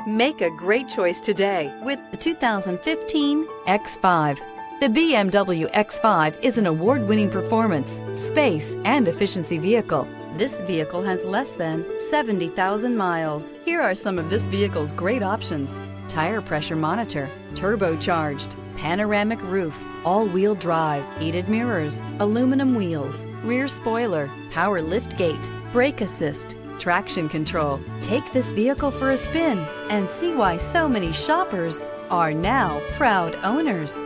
Make a great choice today with the 2015 X5. The BMW X5 is an award-winning performance, space, and efficiency vehicle. This vehicle has less than 70,000 miles. Here are some of this vehicle's great options: tire pressure monitor, turbocharged, panoramic roof, all-wheel drive, heated mirrors, aluminum wheels, rear spoiler, power liftgate, brake assist, traction control. Take this vehicle for a spin and see why so many shoppers are now proud owners.